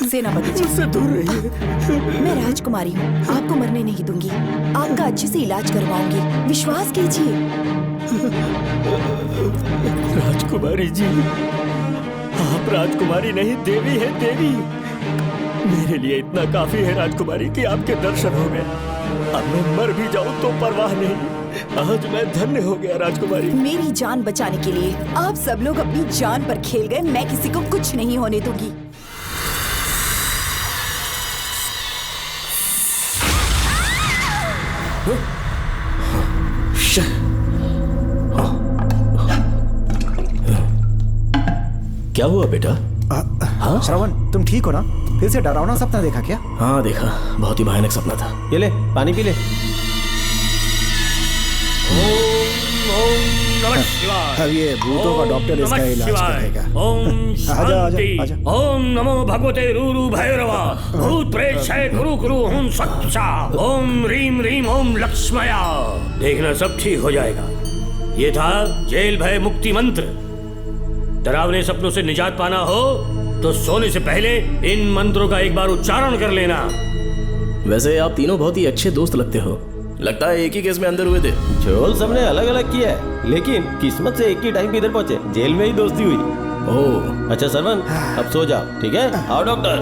सेनापति जी, मुझसे दूर रहिए। मैं राजकुमारी हूँ, आपको मरने नहीं दूंगी। आपका अच्छे से इलाज करवाऊंगी, विश्वास कीजिए। राजकुमारी जी, आप राजकुमारी नहीं देवी है, देवी। मेरे लिए इतना काफी है राजकुमारी कि आपके दर्शन हो गए। अब मैं मर भी जाऊं तो परवाह नहीं। आज मैं धन्य हो गया राजकुमारी। मेरी जान बचाने के लिए आप सब लोग अपनी जान पर खेल गए। मैं किसी को कुछ नहीं होने दूंगी। क्या हुआ बेटा? हाँ श्रवण, तुम ठीक हो ना? फिर से डरावना सपना देखा क्या? हाँ देखा, बहुत ही भयानक सपना था। ये ले पानी पी ले। अब ये भूतों का डॉक्टर इसका इलाज करेगा। ओम शांति। आजा। ओम नमो भगवते रूरू भैरवा। भूत प्रेत शय गुरु गुरु ओम सच्चा। ओम रीम रीम ओम लक्ष्मया। देखना सब ठीक हो जाएगा। ये था जेल भय मुक्ति मंत्र। डरावने सपनों से निजात पाना हो तो सोने से पहले इन मंत्रों का एक बार उच्चारण कर लेना। वैसे आप तीनों बहुत ही अच्छे दोस्त लगते हो। लगता है एक ही केस में अंदर हुए थे। झोल सबने अलग अलग किया है, लेकिन किस्मत से एक ही टाइम पे इधर पहुंचे। जेल में ही दोस्ती हुई। ओह अच्छा सरवन, अब सो जाओ, ठीक है? आओ डॉक्टर।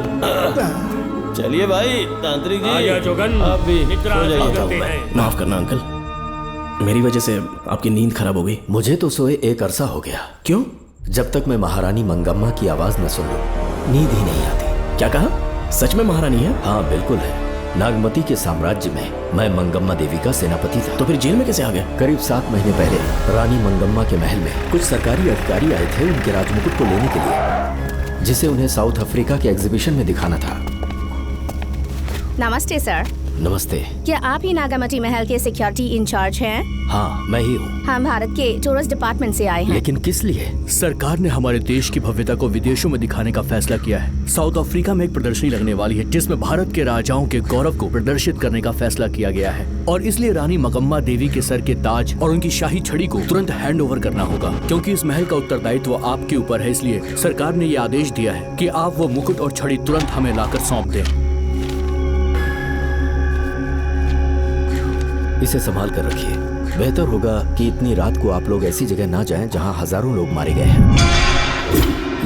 चलिए भाई तांत्रिक जी, आजा जोगन, आप भी निद्रा सो जाइए। करते हैं। माफ करना अंकल, मेरी वजह से आपकी नींद खराब हो गई। मुझे तो सोए एक अरसा हो गया। क्यों? जब तक मैं महारानी मंगम्मा की आवाज न सुन लूं, नींद ही नहीं आती। क्या कहा? सच में महारानी है? हाँ बिल्कुल है। नागमती के साम्राज्य में मैं मंगम्मा देवी का सेनापति था। तो फिर जेल में कैसे आ गए? करीब 7 महीने पहले रानी मंगम्मा के महल में कुछ सरकारी अधिकारी आए थे उनके राजमुकुट को लेने के लिए, जिसे उन्हें साउथ अफ्रीका के एग्जीबिशन में दिखाना था। नमस्ते सर। नमस्ते। क्या आप ही नागामती महल के सिक्योरिटी इंचार्ज हैं? हाँ मैं ही हूँ। हम भारत के टूरिस्ट डिपार्टमेंट से आए हैं। लेकिन किस लिए? सरकार ने हमारे देश की भव्यता को विदेशों में दिखाने का फैसला किया है। साउथ अफ्रीका में एक प्रदर्शनी लगने वाली है जिसमें भारत के राजाओं के गौरव को प्रदर्शित करने का फैसला किया गया है, और इसलिए रानी मंगम्मा देवी के सर के ताज और उनकी शाही छड़ी को तुरंत हैंड ओवर करना होगा। क्योंकि इस महल का उत्तरदायित्व आपके ऊपर है, इसलिए सरकार ने ये आदेश दिया है कि आप वो मुकुट और छड़ी तुरंत हमें लाकर सौंप दें। इसे संभाल कर रखिए। बेहतर होगा कि इतनी रात को आप लोग ऐसी जगह ना जाएं जहां हजारों लोग मारे गए हैं।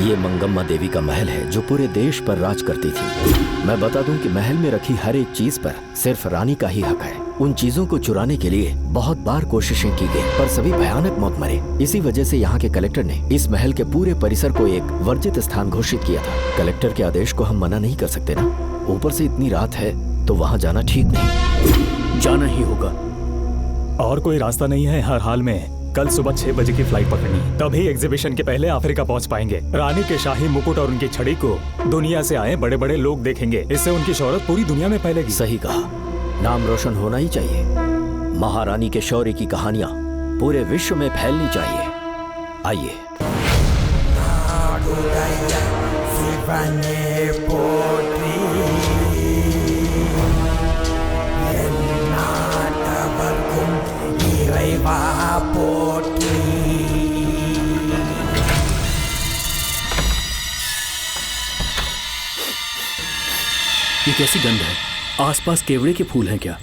ये मंगम्मा देवी का महल है जो पूरे देश पर राज करती थी। मैं बता दूं कि महल में रखी हर एक चीज पर सिर्फ रानी का ही हक है। उन चीजों को चुराने के लिए बहुत बार कोशिशें की गई, पर सभी भयानक मौत मरे। इसी वजह से यहाँ के कलेक्टर ने इस महल के पूरे परिसर को एक वर्जित स्थान घोषित किया था। कलेक्टर के आदेश को हम मना नहीं कर सकते ना। ऊपर से इतनी रात है तो वहाँ जाना ठीक नहीं। जाना ही होगा। और कोई रास्ता नहीं है। हर हाल में कल सुबह 6 बजे की फ्लाइट पकड़नी, तभी एग्जीबिशन के पहले अफ्रीका पहुंच पाएंगे। रानी के शाही मुकुट और उनकी छड़ी को दुनिया से आए बड़े बड़े लोग देखेंगे। इससे उनकी शोहरत पूरी दुनिया में फैलेगी। सही कहा, नाम रोशन होना ही चाहिए। महारानी के शौर्य की कहानियां पूरे विश्व में फैलनी चाहिए। आइए। ये कैसी गंध है? आसपास केवड़े के फूल हैं क्या?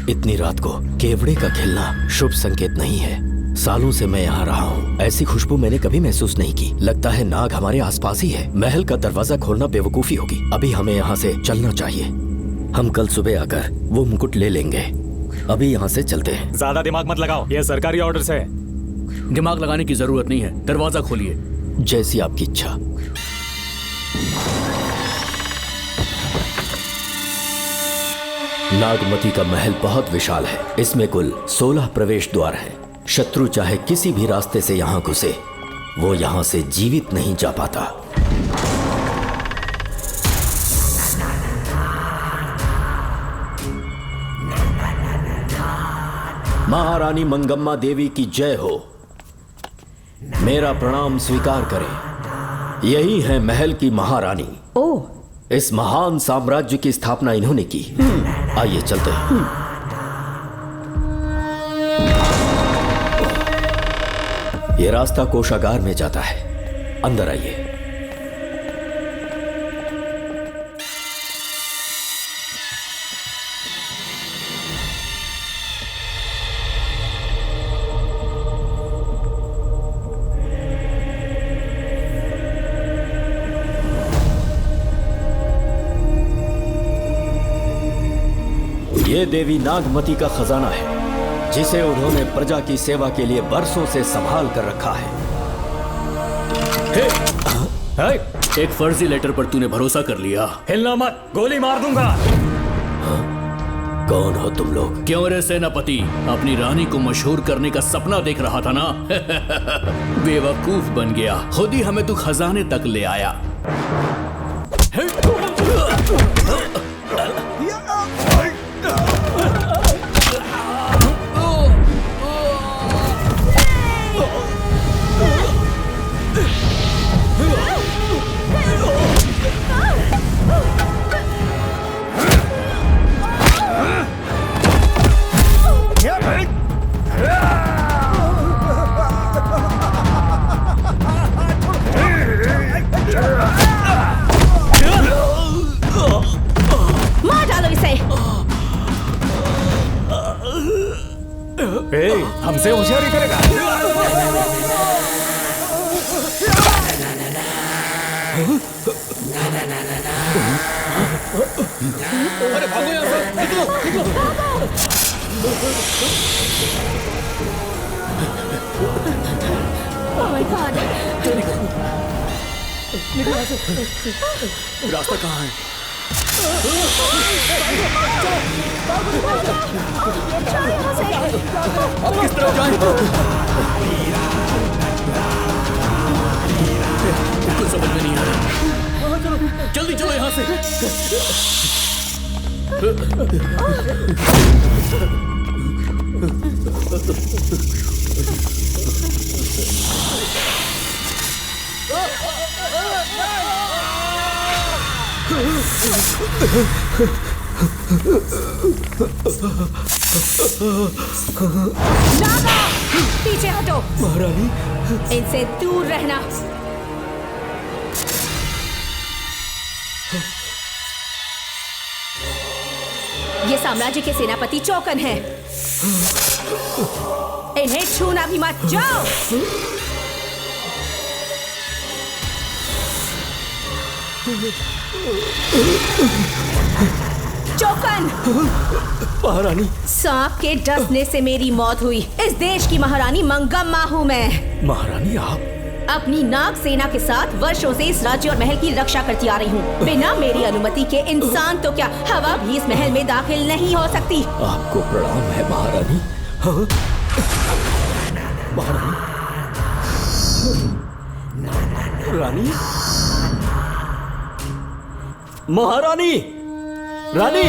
इतनी रात को केवड़े का खिलना शुभ संकेत नहीं है। सालों से मैं यहाँ रहा हूँ, ऐसी खुशबू मैंने कभी महसूस नहीं की। लगता है नाग हमारे आसपास ही है। महल का दरवाजा खोलना बेवकूफी होगी। अभी हमें यहाँ से चलना चाहिए। हम कल सुबह आकर वो मुकुट ले लेंगे। अभी यहाँ से चलते हैं। ज्यादा दिमाग मत लगाओ, ये सरकारी ऑर्डर्स है। दिमाग लगाने की जरूरत नहीं है, दरवाजा खोलिए। जैसी आपकी इच्छा। नागमती का महल बहुत विशाल है। इसमें कुल 16 प्रवेश द्वार हैं। शत्रु चाहे किसी भी रास्ते से यहाँ घुसे, वो यहाँ से जीवित नहीं जा पाता। महारानी मंगम्मा देवी की जय हो। मेरा प्रणाम स्वीकार करें। यही है महल की महारानी। ओह, इस महान साम्राज्य की स्थापना इन्होंने की। आइए चलते हैं। ये रास्ता कोषागार में जाता है। अंदर आइए। ये देवी नागमती का खजाना है जिसे उन्होंने प्रजा की सेवा के लिए बरसों से संभाल कर रखा है। एक फर्जी लेटर पर तूने भरोसा कर लिया। हिलना मत, गोली मार दूंगा। कौन हो तुम लोग? क्यों रे सेनापति, अपनी रानी को मशहूर करने का सपना देख रहा था ना? बेवकूफ बन गया, खुद ही हमें तू खजाने तक ले आया। मार डालो इसे। हमसे होशियारी करेगा। अरे भागो यहाँ से, निकलो, निकलो। Oh my God! रास्ता कहाँ है? अब किस तरफ जाएं? कुछ समझ में नहीं आ रहा। जल्दी चलो यहाँ से। नागा, पीछे हटो। महारानी, इनसे दूर रहना। ये साम्राज्य के सेनापति चौकन हैं। इन्हें छूना भी मत। जाओ। चौकन। महारानी, सांप के डसने से मेरी मौत हुई। इस देश की महारानी मंगम्मा हूँ मैं। महारानी आप अपनी नाग सेना के साथ वर्षों से इस राज्य और महल की रक्षा करती आ रही हूँ। बिना मेरी अनुमति के इंसान तो क्या, हवा भी इस महल में दाखिल नहीं हो सकती। आपको प्रणाम है महारानी। हाँ? महारानी, रानी, महारानी, रानी,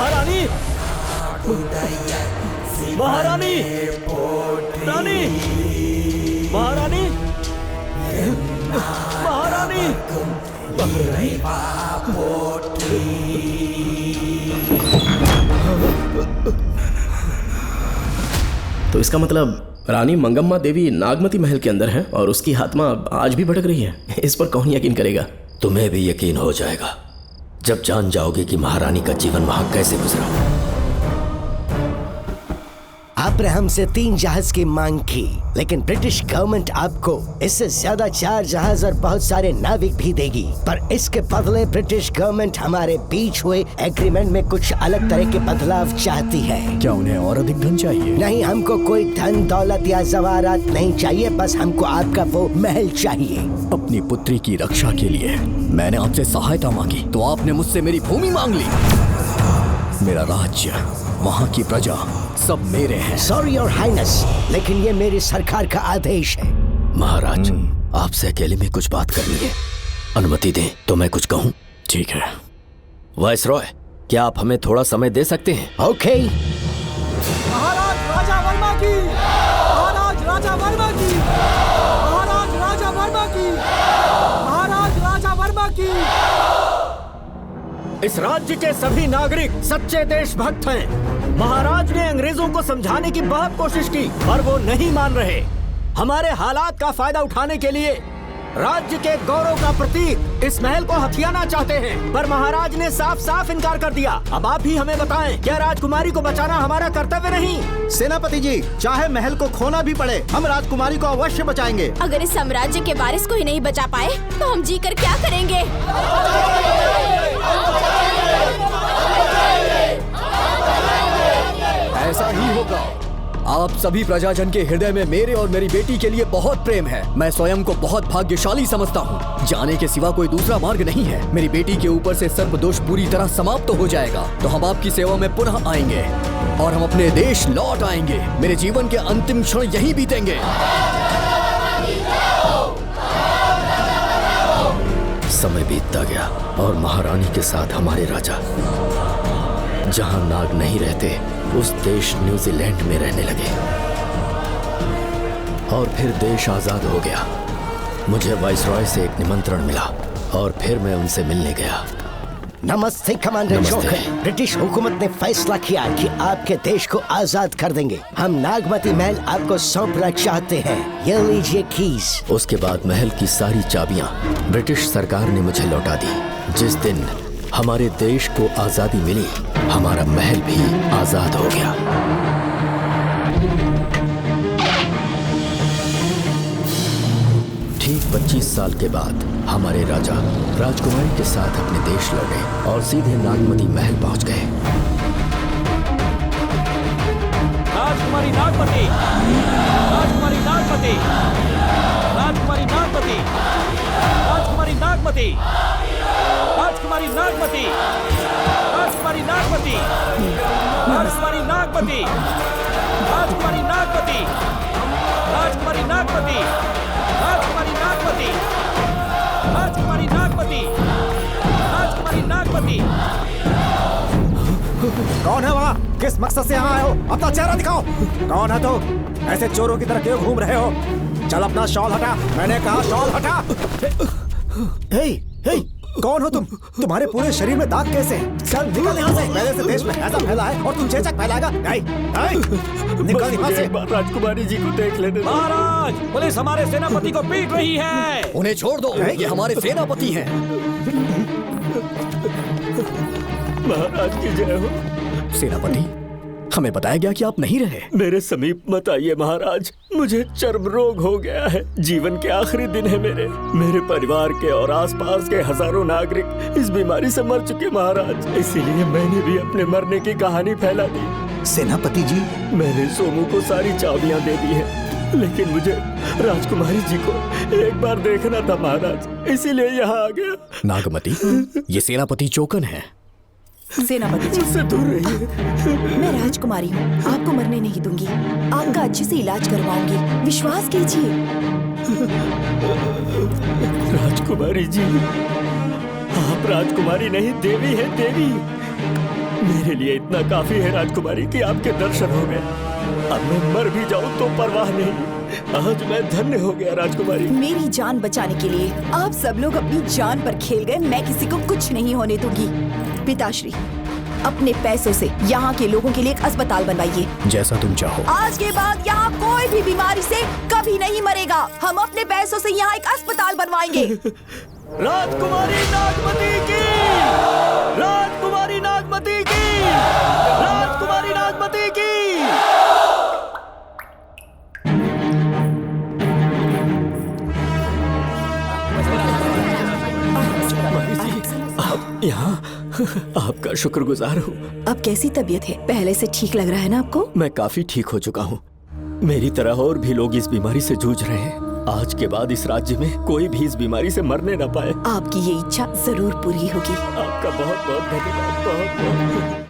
महारानी, महारानी, रानी, महारानी, महारानी, तो इसका मतलब रानी मंगम्मा देवी नागमती महल के अंदर है और उसकी आत्मा आज भी भटक रही है। इस पर कौन यकीन करेगा? तुम्हें भी यकीन हो जाएगा जब जान जाओगे कि महारानी का जीवन वहां कैसे गुजरा। आपने हमसे 3 जहाज की मांग की, लेकिन ब्रिटिश गवर्नमेंट आपको इससे ज्यादा 4 जहाज और बहुत सारे नाविक भी देगी। पर इसके बदले ब्रिटिश गवर्नमेंट हमारे बीच हुए एग्रीमेंट में कुछ अलग तरह के बदलाव चाहती है। क्या उन्हें और अधिक धन चाहिए? नहीं, हमको कोई धन दौलत या जवाहरात नहीं चाहिए, बस हमको आपका वो महल चाहिए। अपनी पुत्री की रक्षा के लिए मैंने आपसे सहायता मांगी तो आपने मुझसे मेरी भूमि मांग ली। मेरा राज्य, वहाँ की प्रजा सब मेरे हैं। सॉरी योर हाइनेस, लेकिन ये मेरी सरकार का आदेश है। महाराज, आपसे अकेले में कुछ बात करनी है। अनुमति दें तो मैं कुछ कहूँ? ठीक है। वाइसरॉय, क्या आप हमें थोड़ा समय दे सकते हैं? ओके। महाराज राजा वर्मा की, महाराज राजा वर्मा की, महाराज राजा वर्मा की, महाराज राजा वर्मा की। इस राज्य के सभी नागरिक सच्चे देशभक्त हैं। महाराज ने अंग्रेजों को समझाने की बहुत कोशिश की पर वो नहीं मान रहे। हमारे हालात का फायदा उठाने के लिए राज्य के गौरव का प्रतीक इस महल को हथियाना चाहते हैं, पर महाराज ने साफ साफ इनकार कर दिया। अब आप ही हमें बताएं, क्या राजकुमारी को बचाना हमारा कर्तव्य नहीं? सेनापति जी, चाहे महल को खोना भी पड़े, हम राजकुमारी को अवश्य बचाएंगे। अगर इस साम्राज्य के वारिस को ही नहीं बचा पाए तो हम जीकर क्या करेंगे? ऐसा ही होगा। आप सभी प्रजाजन के हृदय में मेरे और मेरी बेटी के लिए बहुत प्रेम है। मैं स्वयं को बहुत भाग्यशाली समझता हूँ। जाने के सिवा कोई दूसरा मार्ग नहीं है। मेरी बेटी के ऊपर से सर्पदोष पूरी तरह समाप्त हो जाएगा तो हम आपकी सेवा में पुनः आएंगे और हम अपने देश लौट आएंगे। मेरे जीवन के अंतिम क्षण यहीं बीतेंगे। समय बीतता गया और महारानी के साथ हमारे राजा जहां नाग नहीं रहते उस देश न्यूजीलैंड में रहने लगे और फिर देश आजाद हो गया। मुझे वाइसरॉय से एक निमंत्रण मिला और फिर मैं उनसे मिलने गया। नमस्ते कमांडर जोकर। ब्रिटिश हुकूमत ने फैसला किया कि आपके देश को आजाद कर देंगे। हम नागमती महल आपको सौंपना चाहते हैं। ये लीजिए कीज। उसके बाद महल की सारी चाबियां ब्रिटिश सरकार ने मुझे लौटा दी। जिस दिन हमारे देश को आजादी मिली, हमारा महल भी आजाद हो गया। ठीक 25 साल के बाद हमारे राजा राजकुमारी के साथ अपने देश लौटे और सीधे नागमती महल पहुंच गए। राजकुमारी नागमती, राजकुमारी नागमती, राजकुमारी नागमती, राजकुमारी नागमती, राजकुमारी नागमती, राजकुमारी नागमती, राजकुमारी नागमती, राजकुमारी नागमती, राजकुमारी नागमती, राजकुमारी नागमती, राजकुमारी नागमती, राजकुमारी नागमती। कौन है वहाँ? किस मकसद से यहाँ आए हो? अपना चेहरा दिखाओ। कौन है तो? ऐसे चोरों की तरह क्यों घूम रहे हो? चल अपना शॉल हटा। मैंने कहा शॉल हटा। हे, हे, कौन हो तुम? तुम्हारे पूरे शरीर में दाग कैसे? चल निकल यहाँ से। पहले से देश में ऐसा फैला है और तुम चेचक फैलाएगा? निकल यहाँ से। राजकुमारी जी को देख लेने दो। महाराज, पुलिस हमारे सेनापति को पीट रही है। उन्हें छोड़ दो, ये हमारे सेनापति हैं। महाराज की जय हो। सेनापति, हमें बताया गया कि आप नहीं रहे। मेरे समीप मत आइए महाराज, मुझे चर्म रोग हो गया है। जीवन के आखिरी दिन है मेरे परिवार के और आसपास के हजारों नागरिक इस बीमारी से मर चुके महाराज। इसीलिए मैंने भी अपने मरने की कहानी फैला दी। सेनापति जी, मैंने सोमू को सारी चाबियां दे दी है, लेकिन मुझे राजकुमारी जी को एक बार देखना था महाराज, इसीलिए यहाँ आ गया। नागमती, ये सेनापति चोकन है। सेनापति जी, उससे दूर रहिए। मैं राजकुमारी हूँ, आपको मरने नहीं दूंगी। आपका अच्छे से इलाज करवाऊंगी, विश्वास कीजिए। राजकुमारी जी, आप राजकुमारी नहीं देवी है, देवी। मेरे लिए इतना काफी है राजकुमारी कि आपके दर्शन हो गए। अब मैं मर भी जाऊं तो परवाह नहीं। आज मैं धन्य हो गया राजकुमारी। मेरी जान बचाने के लिए आप सब लोग अपनी जान पर खेल गए। मैं किसी को कुछ नहीं होने दूंगी। पिताश्री, अपने पैसों से यहाँ के लोगों के लिए एक अस्पताल बनवाइए। जैसा तुम चाहो। आज के बाद यहाँ कोई भी बीमारी से कभी नहीं मरेगा। हम अपने पैसों से यहाँ एक अस्पताल बनवाएंगे। राजकुमारी नागमती की, राजकुमारी नागमती की, राजकुमारी नागमती की। यहाँ आपका शुक्रगुजार हूँ। अब कैसी तबीयत है? पहले से ठीक लग रहा है ना आपको? मैं काफी ठीक हो चुका हूँ। मेरी तरह और भी लोग इस बीमारी से जूझ रहे हैं। आज के बाद इस राज्य में कोई भी इस बीमारी से मरने न पाए। आपकी ये इच्छा जरूर पूरी होगी। आपका बहुत बहुत धन्यवाद। बहुत बहुत